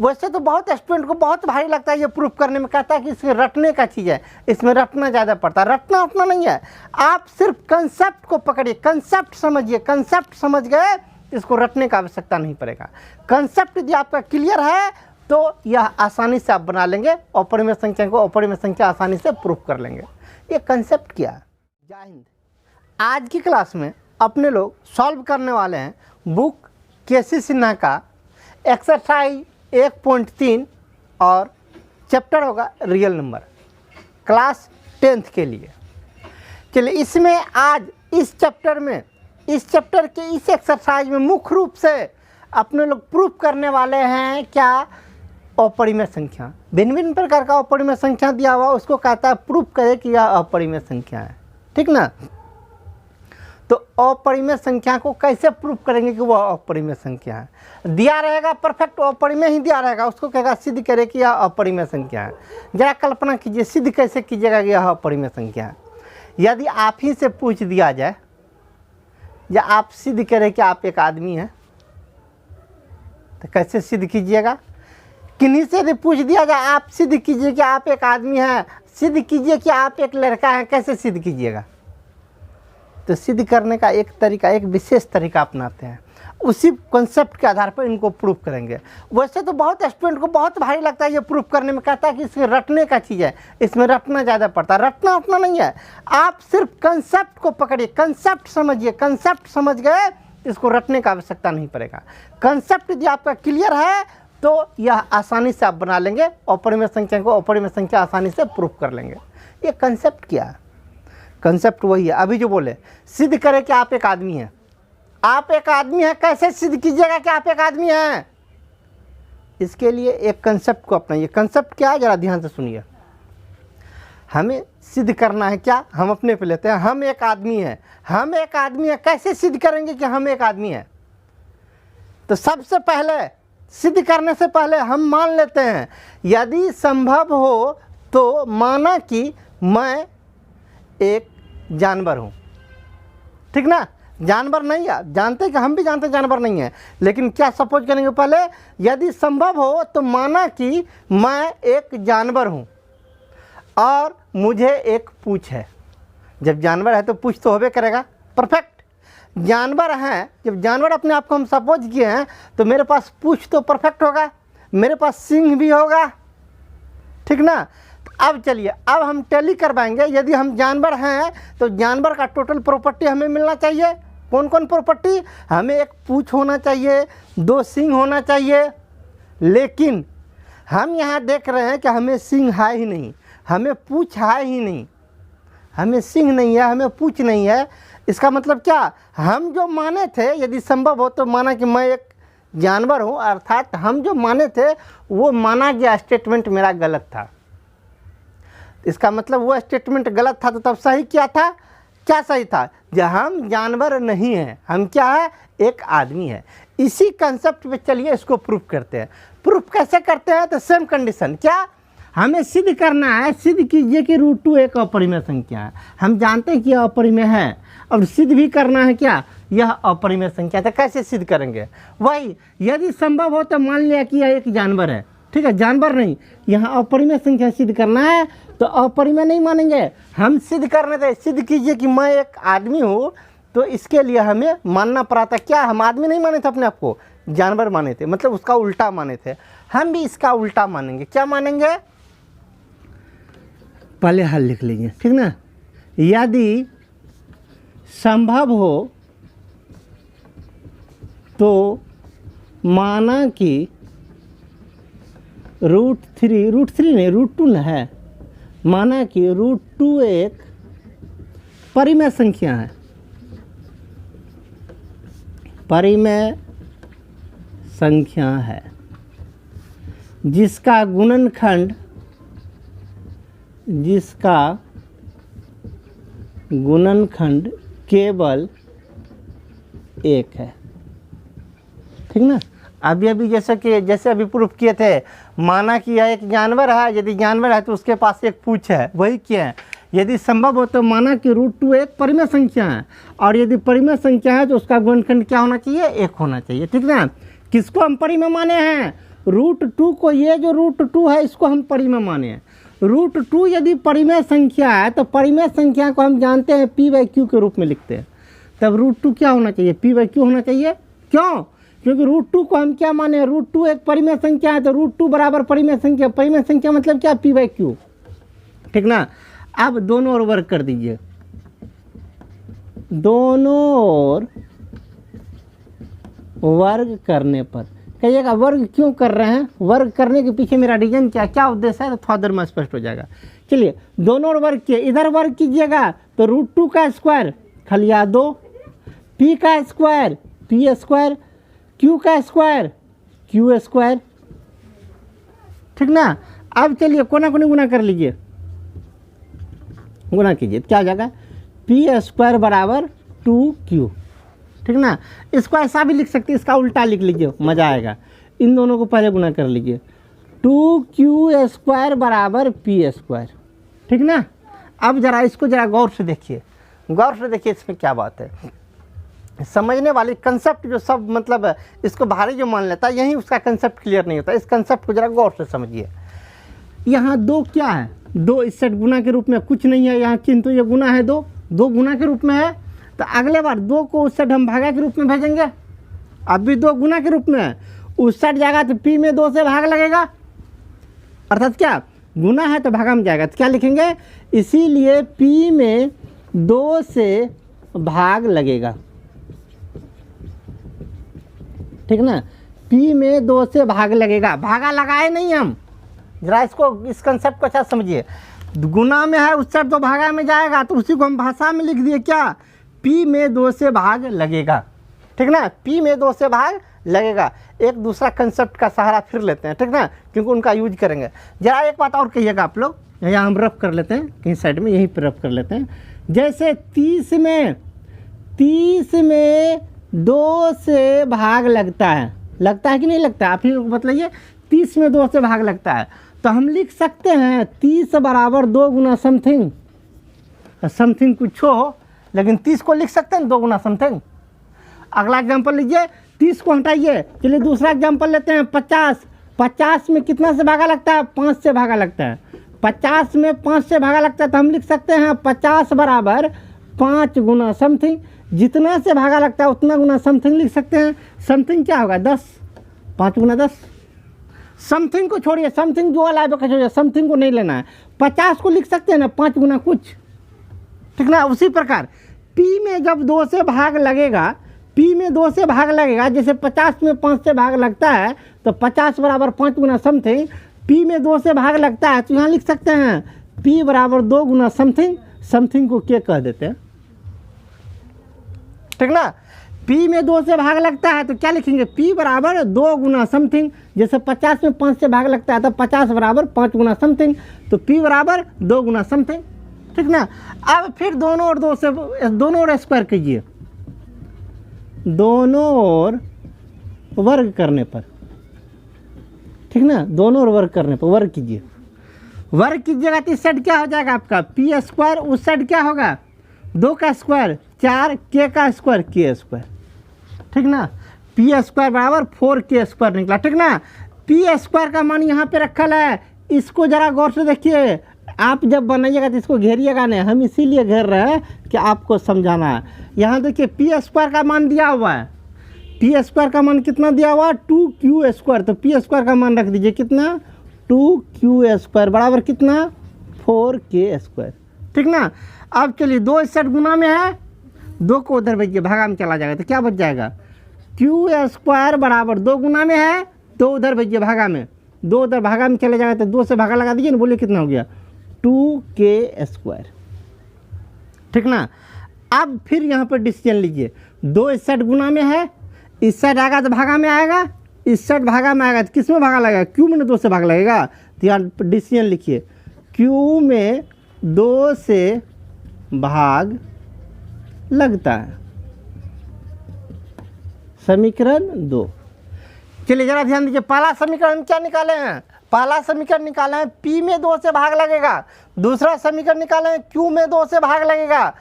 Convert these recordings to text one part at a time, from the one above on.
वैसे तो बहुत स्टूडेंट को बहुत भारी लगता है ये प्रूफ करने में, कहता है कि इसमें रटने का चीज़ है, इसमें रटना ज़्यादा पड़ता है। रटना उतना नहीं है, आप सिर्फ कंसेप्ट को पकड़िए, कंसेप्ट समझिए, कंसेप्ट समझ गए इसको रटने का आवश्यकता नहीं पड़ेगा। कंसेप्ट यदि आपका क्लियर है तो यह आसानी से आप बना लेंगे, अपरिमेय संख्या को अपरिमेय संख्या आसानी से प्रूफ कर लेंगे। ये कंसेप्ट क्या है। जय हिंद। आज की क्लास में अपने लोग सॉल्व करने वाले हैं बुक केसी सिन्हा का एक्सरसाइज 1.3 और चैप्टर होगा रियल नंबर, क्लास 10th के लिए। चलिए इसमें आज इस चैप्टर में, इस चैप्टर के इस एक्सरसाइज में मुख्य रूप से अपने लोग प्रूफ करने वाले हैं क्या, अपरिमेय संख्या। भिन्न भिन्न प्रकार का अपरिमेय संख्या दिया हुआ उसको कहता है प्रूफ करे कि यह अपरिमेय संख्या है, ठीक ना। तो अपरिमेय संख्या को कैसे प्रूफ करेंगे कि वह अपरिमेय संख्या है। दिया रहेगा परफेक्ट अपरिमेय ही दिया रहेगा, उसको कहेगा सिद्ध करे कि यह अपरिमेय संख्या है। जरा कल्पना कीजिए सिद्ध कैसे कीजिएगा कि यह अपरिमेय संख्या है। यदि आप ही से पूछ दिया जाए या आप सिद्ध करें कि आप एक आदमी हैं, तो कैसे सिद्ध कीजिएगा। किन्हीं से भी पूछ दिया जाए आप सिद्ध कीजिए कि आप एक आदमी हैं, सिद्ध कीजिए कि आप एक लड़का हैं, कैसे सिद्ध कीजिएगा। तो सिद्ध करने का एक तरीका, एक विशेष तरीका अपनाते हैं, उसी कॉन्सेप्ट के आधार पर इनको प्रूफ करेंगे। वैसे तो बहुत स्टूडेंट को बहुत भारी लगता है ये प्रूफ करने में, कहता है कि इसमें रटने का चीज़ है, इसमें रटना ज़्यादा पड़ता है। रटना उतना नहीं है, आप सिर्फ कंसेप्ट को पकड़िए, कंसेप्ट समझिए, कंसेप्ट समझ गए इसको रटने का आवश्यकता नहीं पड़ेगा। कंसेप्ट यदि आपका क्लियर है तो यह आसानी से आप बना लेंगे, अपरिमेय संख्या को अपरिमेय संख्या आसानी से प्रूफ कर लेंगे। ये कंसेप्ट क्या है। कंसेप्ट वही है अभी जो बोले, सिद्ध करें कि आप एक आदमी हैं। आप एक आदमी हैं, कैसे सिद्ध कीजिएगा कि आप एक आदमी हैं। इसके लिए एक कंसेप्ट को अपनाइए। कंसेप्ट क्या है जरा ध्यान से सुनिए। हमें सिद्ध करना है क्या, हम अपने पे लेते हैं, हम एक आदमी हैं, हम एक आदमी हैं। कैसे सिद्ध करेंगे कि हम एक आदमी हैं। तो सबसे पहले सिद्ध करने से पहले हम मान लेते हैं, यदि संभव हो तो माना कि मैं एक जानवर हूँ, ठीक ना। जानवर नहीं है, जानते कि हम भी जानते जानवर नहीं है, लेकिन क्या सपोज करेंगे पहले, यदि संभव हो तो माना कि मैं एक जानवर हूँ और मुझे एक पूँछ है। जब जानवर है तो पूँछ तो होबे करेगा, परफेक्ट। जानवर हैं, जब जानवर अपने आप को हम सपोज किए हैं तो मेरे पास पूँछ तो परफेक्ट होगा, मेरे पास सींग भी होगा, ठीक ना। अब चलिए अब हम टैली करवाएंगे। यदि हम जानवर हैं तो जानवर का टोटल प्रॉपर्टी हमें मिलना चाहिए। कौन कौन प्रॉपर्टी, हमें एक पूँछ होना चाहिए, 2 सींग होना चाहिए। लेकिन हम यहाँ देख रहे हैं कि हमें सींग है ही नहीं, हमें पूँछ है ही नहीं, हमें सींग नहीं है, हमें पूँछ नहीं है। इसका मतलब क्या, हम जो माने थे यदि संभव हो तो माना कि मैं एक जानवर हूँ, अर्थात हम जो माने थे वो माना गया स्टेटमेंट मेरा गलत था। इसका मतलब वो स्टेटमेंट गलत था तो तब सही क्या था, क्या सही था, जब हम जानवर नहीं हैं, हम क्या है, एक आदमी है। इसी कंसेप्ट पे चलिए इसको प्रूफ करते हैं। प्रूफ कैसे करते हैं, तो सेम कंडीशन, क्या हमें सिद्ध करना है, सिद्ध कीजिए कि √2 एक अपरिमेय संख्या है। हम जानते हैं कि यह अपरिमेय है, और सिद्ध भी करना है क्या, यह अपरिमेय संख्या। तो कैसे सिद्ध करेंगे, वही यदि संभव हो तो मान लिया कि यह एक जानवर है, ठीक है, जानवर नहीं, यहाँ अपरिमेय संख्या सिद्ध करना है तो अपरिमेय नहीं मानेंगे, हम सिद्ध करने थे। सिद्ध कीजिए कि मैं एक आदमी हूँ, तो इसके लिए हमें मानना पड़ा था क्या, हम आदमी नहीं माने थे अपने आप को, जानवर माने थे, मतलब उसका उल्टा माने थे। हम भी इसका उल्टा मानेंगे, क्या मानेंगे, पहले हल लिख लीजिए, ठीक ना। यदि संभव हो तो माना कि √3 नहीं √2 न है, माना कि √2 एक परिमेय संख्या है, परिमेय संख्या है जिसका गुणनखंड केवल 1 है, ठीक ना। अभी जैसे अभी प्रूफ किए थे, माना कि यह एक जानवर है, यदि जानवर है तो उसके पास एक पूँछ है, वही क्या है। यदि संभव हो तो माना कि √2 एक परिमेय संख्या है, और यदि परिमेय संख्या है तो उसका गुणनखंड क्या होना चाहिए, 1 होना चाहिए, ठीक ना। किसको हम परिमेय माने हैं, √2 को, ये जो √2 है इसको हम परिमेय माने हैं। √2 यदि परिमेय संख्या है तो परिमेय संख्या को हम जानते हैं p/q के रूप में लिखते हैं। तब √2 क्या होना चाहिए? p/q होना चाहिए। क्यों? क्योंकि √2 को हम क्या माने? √2 एक परिमेय संख्या है, तो √2 बराबर परिमेय संख्या। परिमेय संख्या मतलब क्या? p/q, ठीक ना। अब दोनों ओर वर्ग कर दीजिए, दोनों ओर वर्ग करने पर। कहिएगा वर्ग क्यों कर रहे हैं? वर्ग करने के पीछे मेरा रीजन क्या उद्देश्य है, तो थोड़ा देर में स्पष्ट हो जाएगा। चलिए, दोनों ओर वर्ग किए, इधर वर्ग कीजिएगा तो √2 का स्क्वायर खलिया 2, p का स्क्वायर p², q का स्क्वायर q², ठीक ना। अब चलिए कोना कोनी गुना कर लीजिए, गुना कीजिए, क्या हो जाएगा? p² बराबर 2q, ठीक ना। इसको ऐसा भी लिख सकते हैं, इसका उल्टा लिख लीजिए, मज़ा आएगा। इन दोनों को पहले गुना कर लीजिए, 2q² बराबर p², ठीक ना। अब जरा इसको जरा गौर से देखिए, गौर से देखिए इसमें क्या बात है। समझने वाली कंसेप्ट जो सब मतलब इसको भारी जो मान लेता है, यही उसका कंसेप्ट क्लियर नहीं होता। इस कंसेप्ट को जरा गौर से समझिए। यहाँ 2 क्या है? 2 इस सेट गुना के रूप में कुछ नहीं है यहाँ, किंतु ये गुना है 2 गुना के रूप में है। तो अगले बार 2 को उस सेट हम भागा के रूप में भेजेंगे। अभी 2 गुना के रूप में है, उस सेट जाएगा तो p में 2 से भाग लगेगा, अर्थात क्या? गुना है तो भागा में जाएगा, तो क्या लिखेंगे? इसीलिए p में 2 से भाग लगेगा, ठीक ना। p में 2 से भाग लगेगा, भागा लगाए नहीं हम। जरा इसको, इस कंसेप्ट को अच्छा समझिए। गुना में है, उस सेट तो भागा में जाएगा, तो उसी को हम भाषा में लिख दिए क्या? p में 2 से भाग लगेगा, ठीक ना। p में 2 से भाग लगेगा। एक दूसरा कंसेप्ट का सहारा फिर लेते हैं, ठीक ना, क्योंकि उनका यूज करेंगे। जरा एक बात और कहिएगा आप लोग, यहाँ हम रफ कर लेते हैं कहीं साइड में, यहीं पर रफ कर लेते हैं। जैसे 30 में 2 से भाग लगता है, लगता है कि नहीं लगता? आप ही लोग बतलाइए। 30 में 2 से भाग लगता है, तो हम लिख सकते हैं 30 बराबर 2 गुना समथिंग, समथिंग कुछ हो, लेकिन 30 को लिख सकते हैं 2 गुना समथिंग। अगला एग्जांपल लीजिए, 30 को हटाइए। चलिए दूसरा एग्जांपल लेते हैं, 50। 50 में कितना से भागा लगता है? 5 से भागा लगता है। 50 में 5 से भागा लगता है, तो हम लिख सकते हैं 50 बराबर 5 गुना समथिंग। जितना से भागा लगता है उतना गुना समथिंग लिख सकते हैं। समथिंग क्या होगा? 10, 5 गुना 10। समथिंग को छोड़िए, समथिंग जो वाला है समथिंग को नहीं लेना है। 50 को लिख सकते हैं ना 5 गुना कुछ, ठीक ना। उसी प्रकार p में जब 2 से भाग लगेगा, p में 2 से भाग लगेगा, जैसे 50 में 5 से भाग लगता है तो 50 बराबर 5 गुना समथिंग। p में 2 से भाग लगता है तो यहाँ लिख सकते हैं p बराबर 2 गुना समथिंग। समथिंग को क्या कह देते हैं, ठीक ना। p में 2 से भाग लगता है तो क्या लिखेंगे? p बराबर 2 गुना समथिंग। जैसे 50 में 5 से भाग लगता है तो 50 बराबर 5 गुना समथिंग, तो p बराबर 2 गुना समथिंग, ठीक ना। अब फिर दोनों ओर स्क्वायर कीजिए, दोनों ओर वर्ग करने पर, ठीक ना। दोनों ओर वर्ग करने पर वर्ग कीजिए, वर्ग कीजिएगा तो इस साइड क्या हो जाएगा आपका? p², उस साइड क्या होगा? 2 का स्क्वायर 4, k का स्क्वायर k², ठीक ना। p² बराबर 4k² निकला, ठीक ना। p² का मान यहाँ पे रखा है, इसको जरा गौर से देखिए। आप जब बनाइएगा तो इसको घेरिएगा नहीं, हम इसीलिए घेर रहे हैं कि आपको समझाना है। यहाँ देखिए p² का मान दिया हुआ है, p² का मान कितना दिया हुआ? 2q²। तो p² का मान रख दीजिए कितना? 2q² बराबर कितना? 4k², ठीक ना। अब चलिए 2 इस साइड गुना में है, 2 को उधर भेजिए, भागा में चला जाएगा तो क्या बच जाएगा? q² बराबर 2 गुना में है, 2 उधर भेजिए भागा में, 2 उधर भागा में चले जाएगा तो 2 से भागा लगा दीजिए ना, बोलिए कितना हो गया? 2k², ठीक ना। अब फिर यहाँ पर डिसीजन लीजिए, 2 इस साइड गुना में है, इस साइड आएगा तो भागा में आएगा, इस साइड भागा में आएगा तो किस में भागा लगेगा? q में 2 से भाग लगेगा। तो यहाँ डिसीजन लिखिए, q में 2 से भाग लगता है, समीकरण 2। चलिए जरा ध्यान दीजिए, पहला समीकरण क्या निकाले हैं? पहला समीकरण निकाले हैं p में 2 से भाग लगेगा, दूसरा समीकरण निकाले हैं q में 2 से भाग लगेगा।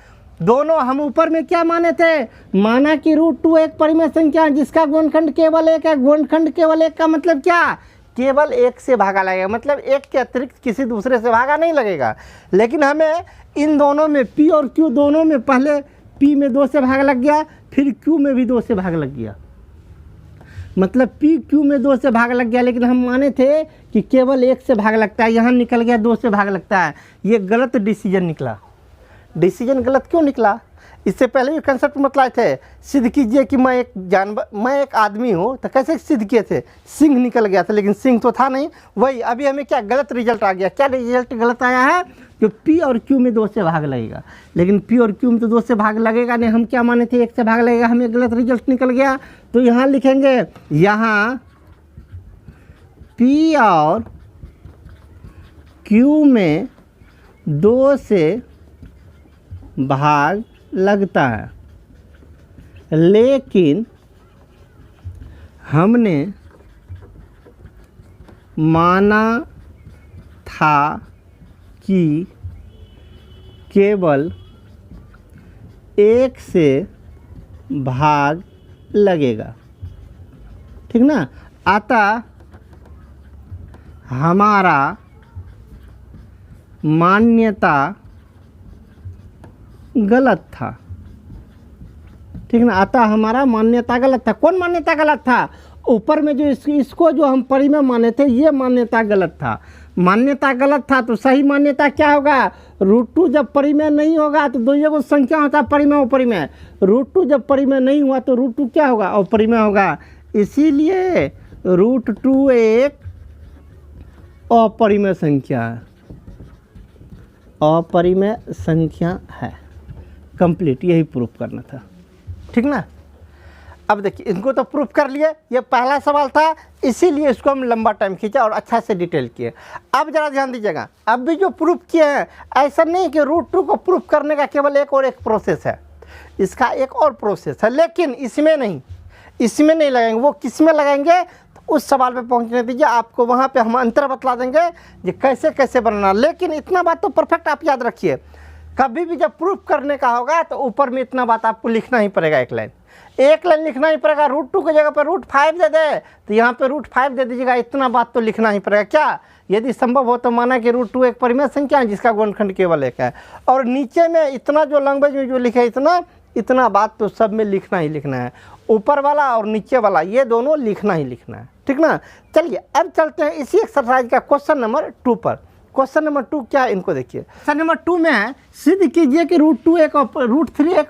दोनों हम ऊपर में क्या माने थे, माना कि √2 एक परिमेय संख्या है जिसका गुणनखंड केवल एक है। गुणनखंड केवल एक का मतलब क्या, केवल एक से भागा लगेगा, मतलब एक के अतिरिक्त किसी दूसरे से भागा नहीं लगेगा। लेकिन हमें इन दोनों में P और Q दोनों में पहले P में 2 से भाग लग गया, फिर Q में भी 2 से भाग लग गया, मतलब P Q में 2 से भाग लग गया। लेकिन हम माने थे कि केवल एक से भाग लगता है, यहाँ निकल गया 2 से भाग लगता है। ये गलत डिसीजन निकला। डिसीजन गलत क्यों निकला, इससे पहले भी कंसेप्ट मतलाए थे, सिद्ध कीजिए कि मैं एक जानवर, मैं एक आदमी हूँ, तो कैसे सिद्ध किए थे, सिंह निकल गया था, लेकिन सिंह तो था नहीं। वही अभी हमें क्या गलत रिजल्ट आ गया, क्या रिजल्ट गलत आया है, कि P और Q में 2 से भाग लगेगा। लेकिन P और Q में तो 2 से भाग लगेगा नहीं, हम क्या माने थे 1 से भाग लगेगा, हमें गलत रिजल्ट निकल गया। तो यहाँ लिखेंगे, यहाँ P और Q में 2 से भाग लगता है, लेकिन हमने माना था कि केवल एक से भाग लगेगा, ठीक ना। अतः हमारा मान्यता गलत था, ठीक ना। अतः हमारा मान्यता गलत था। कौन मान्यता गलत था, ऊपर में जो इसको जो हम परिमेय माने थे, ये मान्यता गलत था। मान्यता गलत था तो सही मान्यता क्या होगा, √2 जब परिमेय नहीं होगा तो दो एगो संख्या होता है परिमेय अपरिमेय। √2 जब परिमेय नहीं हुआ तो √2 क्या होगा, अपरिमेय होगा। इसीलिए √2 एक अपरिमेय संख्या है, अपरिमेय संख्या है। कंप्लीट, यही प्रूफ करना था, ठीक ना। अब देखिए, इनको तो प्रूफ कर लिए, ये पहला सवाल था, इसीलिए इसको हम लंबा टाइम खींचा और अच्छा से डिटेल किए। अब जरा ध्यान दीजिएगा, अब भी जो प्रूफ किए हैं, ऐसा नहीं कि √2 को प्रूफ करने का केवल एक प्रोसेस है, इसका एक और प्रोसेस है, लेकिन इसमें नहीं लगाएंगे। वो किस में लगाएंगे, तो उस सवाल पे पहुंचने दीजिए, आपको वहाँ पे हम अंतर बतला देंगे कि कैसे कैसे बनाना। लेकिन इतना बात तो परफेक्ट आप याद रखिए, कभी भी जब प्रूफ करने का होगा तो ऊपर में इतना बात आपको लिखना ही पड़ेगा, एक लाइन लिखना ही पड़ेगा। √2 की जगह पर √5 दे दे तो यहाँ पे √5 दे दीजिएगा, इतना बात तो लिखना ही पड़ेगा। क्या, यदि संभव हो तो माना कि √2 एक परिमेय संख्या है जिसका गुणनखंड केवल एक है। और नीचे में इतना जो लैंग्वेज में जो लिखा है, इतना बात तो सब में लिखना ही लिखना है, ऊपर वाला और नीचे वाला ये दोनों लिखना ही लिखना है, ठीक ना। चलिए अब चलते हैं इसी एक्सरसाइज का क्वेश्चन नंबर 2 पर। क्वेश्चन नंबर 2 क्या है, इनको देखिए। क्वेश्चन नंबर 2 में है, सिद्ध कीजिए कि √3 एक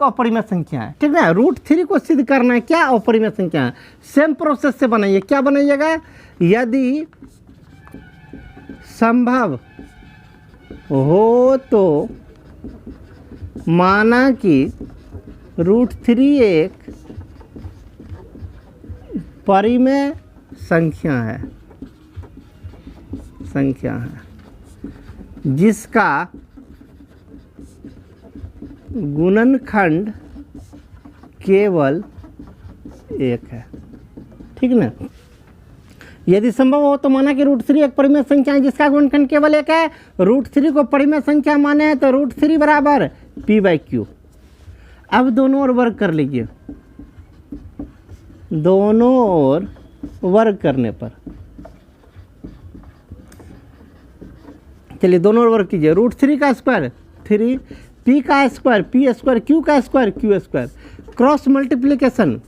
अपरिमेय संख्या है, ठीक है। √3 को सिद्ध करना है, क्या अपरिमेय संख्या है। सेम प्रोसेस से बनाइए, क्या बनाइएगा, यदि संभव हो तो माना कि √3 एक परिमेय संख्या है जिसका गुणनखंड केवल एक है, ठीक ना। यदि संभव हो तो माना कि √3 एक परिमेय संख्या है जिसका गुणनखंड केवल एक है। √3 को परिमेय संख्या माने हैं तो √3 बराबर P/Q। अब दोनों ओर वर्ग कर लीजिए, दोनों ओर वर्ग करने पर, चलिए दोनों ओर वर्ग कीजिए। √3 का स्क्वायर 3, P का स्क्वायर P², Q का square Q², cross multiplication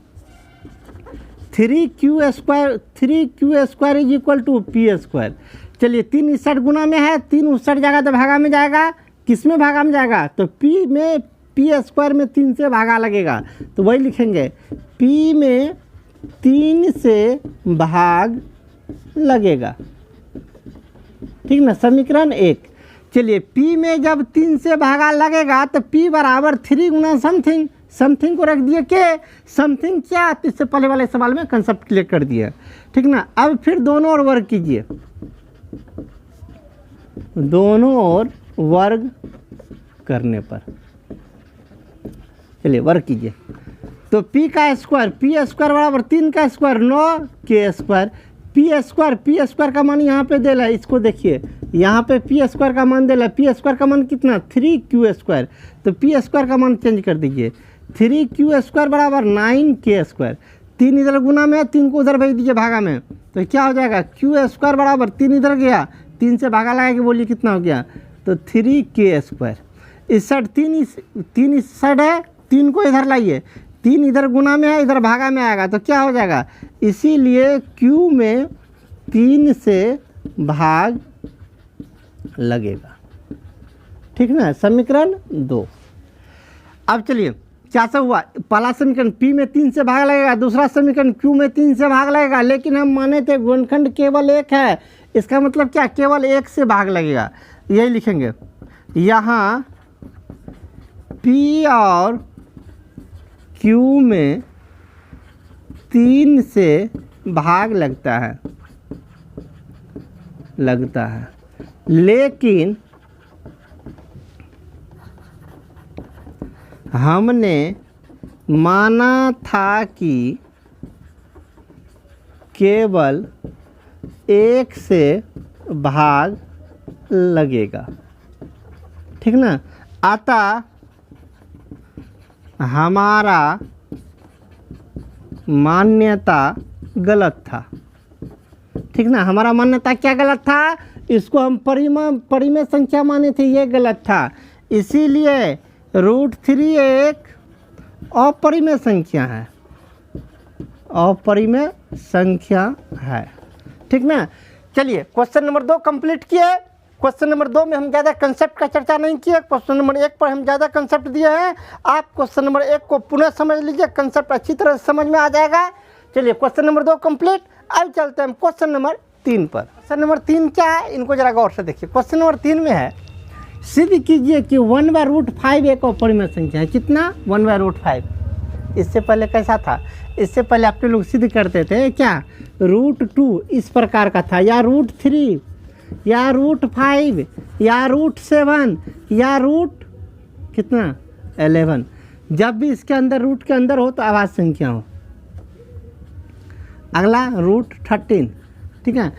3Q² is equal to P²। चलिए 3 इस साइड गुना में है, 3 उस साइड जाएगा तो भागा में जाएगा, किस में भागा में जाएगा, तो P में P² में 3 से भागा लगेगा, तो वही लिखेंगे P में 3 से भाग लगेगा, ठीक ना। समीकरण 1। चलिए P में जब 3 से भागा लगेगा तो P बराबर 3 गुना समथिंग को रख दिए के समथिंग क्या, तो इससे पहले वाले सवाल में कंसेप्ट क्लियर कर दिया, ठीक ना। अब फिर दोनों ओर वर्ग कीजिए, दोनों ओर वर्ग करने पर, चलिए वर्ग कीजिए। तो P का स्क्वायर बराबर 3 का स्क्वायर 9 K², P² का मान यहाँ पे दे रहा है, इसको देखिए यहाँ पे पी स्क्वायर का मान देला, पी स्क्वायर का मान कितना 3q², तो पी स्क्वायर का मान चेंज कर दीजिए, 3q² बराबर 9k², 3 इधर गुना में, 3 को उधर भेज दीजिए भागा में, तो क्या हो जाएगा q² बराबर 3 इधर गया, 3 से भागा लगा के बोलिए कितना हो गया, तो 3k²। इस साइड 3 इस साइड है, 3 को इधर लाइए, 3 इधर गुना में है, इधर भागा में आएगा, तो क्या हो जाएगा, इसीलिए q में 3 से भाग लगेगा। ठीक ना, समीकरण 2। अब चलिए क्या सब हुआ, पहला समीकरण p में 3 से भाग लगेगा, दूसरा समीकरण q में 3 से भाग लगेगा, लेकिन हम माने थे गुणनखंड केवल एक है, इसका मतलब क्या, केवल एक से भाग लगेगा, यही लिखेंगे। यहाँ p और q में 3 से भाग लगता है, लेकिन हमने माना था कि केवल एक से भाग लगेगा। ठीक ना, अतः हमारा मान्यता गलत था। ठीक ना, हमारा मान्यता क्या गलत था, इसको हम परिमेय संख्या माने थे, ये गलत था, इसीलिए √3 एक अपरिमेय संख्या है, अपरिमेय संख्या है। ठीक ना, चलिए क्वेश्चन नंबर 2 कंप्लीट किए। क्वेश्चन नंबर 2 में हम ज़्यादा कंसेप्ट का चर्चा नहीं किए, क्वेश्चन नंबर 1 पर हम ज़्यादा कंसेप्ट दिए हैं। आप क्वेश्चन नंबर 1 को पुनः समझ लीजिए, कंसेप्ट अच्छी तरह से समझ में आ जाएगा। चलिए क्वेश्चन नंबर 2 कंप्लीट। अब चलते हैं क्वेश्चन नंबर 3 पर। क्वेश्चन नंबर 3 क्या है, इनको जरा गौर से देखिए। क्वेश्चन नंबर 3 में है, सिद्ध कीजिए कि 1/√5 एक अपरिमेय संख्या है। कितना, 1/√5। इससे पहले कैसा था, इससे पहले आपके लोग सिद्ध करते थे क्या, √2 इस प्रकार का था, या √3 या √5 या √7 या कितना 11। जब भी इसके अंदर रूट के अंदर हो तो अभाज्य संख्या हो। अगला √13। ठीक है,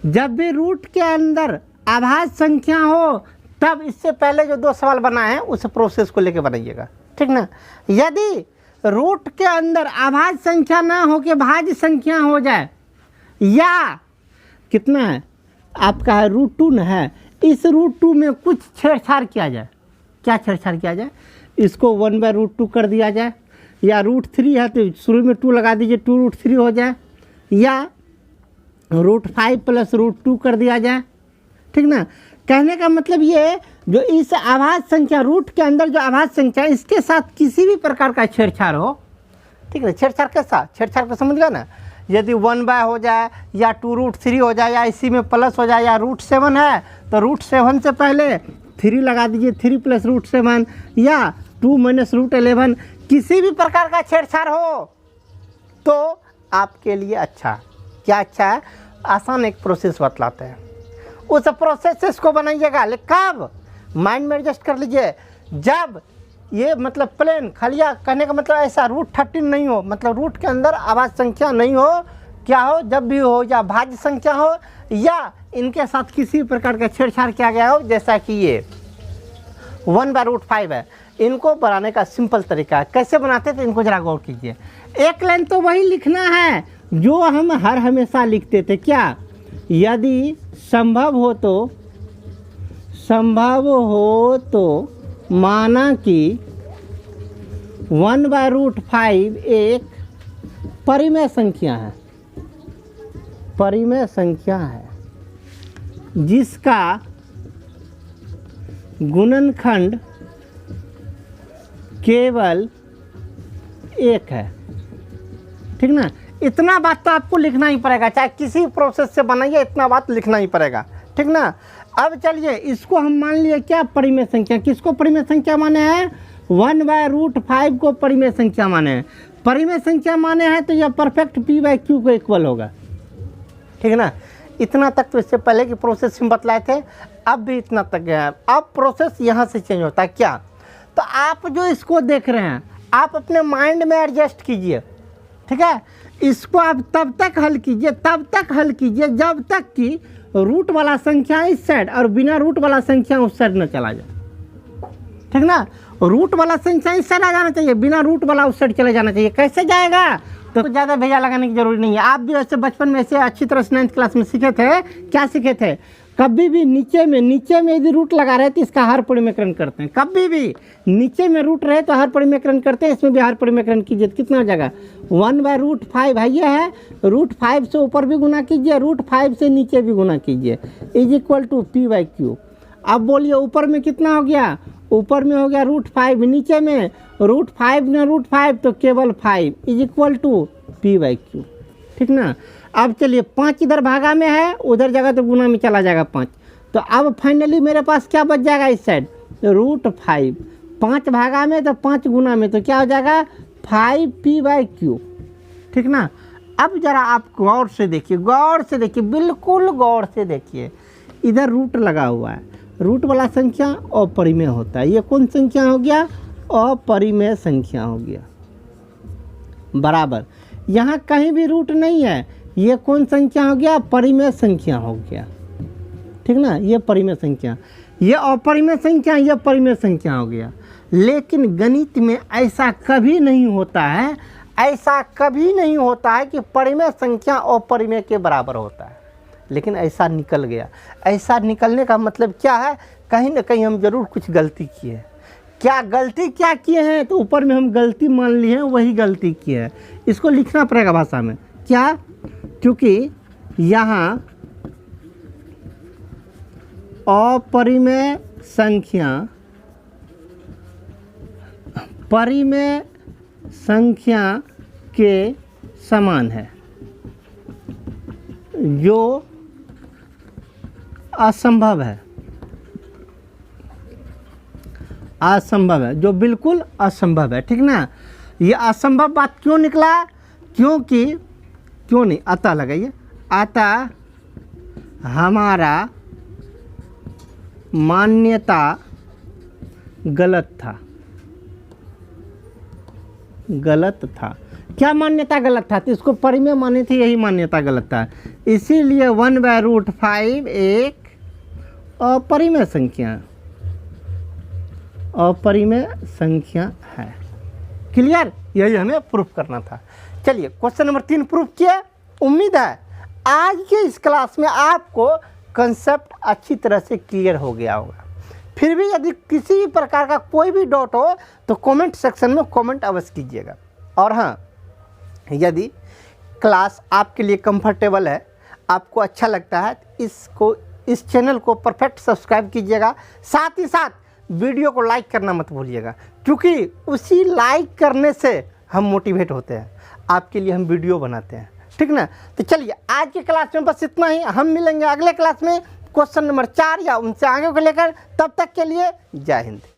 जब भी रूट के अंदर अभाज्य संख्या हो तब इससे पहले जो 2 सवाल बनाए हैं उस प्रोसेस को लेके बनाइएगा। ठीक ना, यदि रूट के अंदर अभाज्य संख्या ना हो के भाज्य संख्या हो जाए, या कितना है आपका है √2 न है, इस √2 में कुछ छेड़छाड़ किया जाए, क्या छेड़छाड़ किया जाए, इसको 1/√2 कर दिया जाए, या √3 है तो शुरू में 2 लगा दीजिए, 2√3 हो जाए, या √5 + √2 कर दिया जाए। ठीक ना, कहने का मतलब ये जो इस अभाज्य संख्या रूट के अंदर जो अभाज्य संख्या इसके साथ किसी भी प्रकार का छेड़छाड़ हो, ठीक है, छेड़छाड़ कैसा, छेड़छाड़ को समझ गया ना, यदि 1/ हो जाए या 2√3 हो जाए या इसी में प्लस हो जाए, या √7 है तो √7 से पहले 3 लगा दीजिए, 3 + √7, या 2 - √11, किसी भी प्रकार का छेड़छाड़ हो तो आपके लिए अच्छा, क्या अच्छा है, आसान एक प्रोसेस बतलाते हैं, उस प्रोसेस से इसको बनाइएगा। लेकिन कब, माइंड में एडजस्ट कर लीजिए, जब ये मतलब प्लेन खलिया, कहने का मतलब ऐसा √13 नहीं हो, मतलब रूट के अंदर अभाज्य संख्या नहीं हो, क्या हो, जब भी हो या भाज्य संख्या हो, या इनके साथ किसी प्रकार का छेड़छाड़ किया गया हो, जैसा कि ये 1/√5 है। इनको बनाने का सिंपल तरीका है, कैसे बनाते थे इनको जरा गौर कीजिए। एक लाइन तो वही लिखना है जो हम हर हमेशा लिखते थे, क्या, यदि संभव हो तो माना कि 1/√5 एक परिमेय संख्या है, परिमेय संख्या है जिसका गुणनखंड केवल एक है। ठीक ना, इतना बात तो आपको लिखना ही पड़ेगा, चाहे किसी प्रोसेस से बनाइए, इतना बात लिखना ही पड़ेगा। ठीक ना, अब चलिए इसको हम मान लिए क्या, परिमेय संख्या। किसको परिमेय संख्या माने हैं, 1/√5 को परिमेय संख्या माने हैं। परिमेय संख्या माने हैं तो यह परफेक्ट p/q को इक्वल होगा। ठीक है ना, इतना तक तो इससे पहले की प्रोसेस हम बतलाए थे, अब भी इतना तक गया है। अब प्रोसेस यहाँ से चेंज होता है, क्या, तो आप जो इसको देख रहे हैं आप अपने माइंड में एडजस्ट कीजिए। ठीक है, इसको आप तब तक हल कीजिए जब तक कि रूट वाला संख्या इस साइड और बिना रूट वाला संख्या उस साइड न चला जाए, ठीक ना। रूट वाला संख्या इस साइड आ जाना चाहिए, बिना रूट वाला उस साइड चले जाना चाहिए। कैसे जाएगा? तो ज़्यादा भैया लगाने की जरूरी नहीं है। आप भी ऐसे बचपन में ऐसे अच्छी तरह से 9th क्लास में सीखे थे। क्या सीखे थे? कभी भी नीचे में यदि रूट लगा रहे तो इसका हर परिमेकरण करते हैं। कभी भी नीचे में रूट रहे तो हर परिमेकरण करते हैं, इसमें भी हर परिमेकरण कीजिए। तो कितना हो जाएगा? 1/√5 है, ये है √5 से ऊपर भी गुना कीजिए, √5 से नीचे भी गुना कीजिए, = p/q। अब बोलिए ऊपर में कितना हो गया? ऊपर में हो गया √5, नीचे में √5 ना √5 तो केवल 5 = p/q, ठीक ना। अब चलिए 5 इधर भागा में है, उधर जगह तो गुना में चला जाएगा 5। तो अब फाइनली मेरे पास क्या बच जाएगा इस साइड? √5। 5 भागा में तो 5 गुना में तो क्या हो जाएगा? 5p/q, ठीक ना। अब ज़रा आप गौर से देखिए, बिल्कुल गौर से देखिए। इधर रूट लगा हुआ है, रूट वाला संख्या अपरिमेय होता है। ये कौन संख्या हो गया? अपरिमेय संख्या हो गया, बराबर। यहाँ कहीं भी रूट नहीं है, ये कौन संख्या हो गया? परिमेय संख्या हो गया, ठीक ना। ये परिमेय संख्या, ये अपरिमेय संख्या, ये परिमेय संख्या हो गया। लेकिन गणित में ऐसा कभी नहीं होता है, कि परिमेय संख्या अपरिमेय के बराबर होता है। लेकिन ऐसा निकल गया। ऐसा निकलने का मतलब क्या है? कहीं ना कहीं हम जरूर कुछ गलती किए हैं। क्या किए हैं? तो ऊपर में हम गलती मान लिए हैं, वही गलती की है। इसको लिखना पड़ेगा भाषा में। क्या? क्योंकि यहाँ अपरिमेय संख्या परिमेय संख्या के समान है, जो असंभव है, जो बिल्कुल असंभव है, ठीक ना। ये असंभव बात क्यों निकला? क्यों नहीं, अतः लगाइए, अतः हमारा मान्यता गलत था। क्या मान्यता गलत था? तो इसको परिमेय माने थे, यही मान्यता गलत था। इसीलिए 1/√5 एक अपरिमेय संख्या है। क्लियर? यही हमें प्रूफ करना था। चलिए क्वेश्चन नंबर 3 प्रूफ किया। उम्मीद है आज के इस क्लास में आपको कंसेप्ट अच्छी तरह से क्लियर हो गया होगा। फिर भी यदि किसी भी प्रकार का कोई भी डाउट हो तो कमेंट सेक्शन में कमेंट अवश्य कीजिएगा। और हाँ, यदि क्लास आपके लिए कंफर्टेबल है, आपको अच्छा लगता है, इस चैनल को परफेक्ट सब्सक्राइब कीजिएगा। साथ ही साथ वीडियो को लाइक करना मत भूलिएगा, क्योंकि उसी लाइक करने से हम मोटिवेट होते हैं, आपके लिए हम वीडियो बनाते हैं, ठीक ना। तो चलिए आज की क्लास में बस इतना ही। हम मिलेंगे अगले क्लास में क्वेश्चन नंबर 4 या उनसे आगे को लेकर। तब तक के लिए जय हिंद।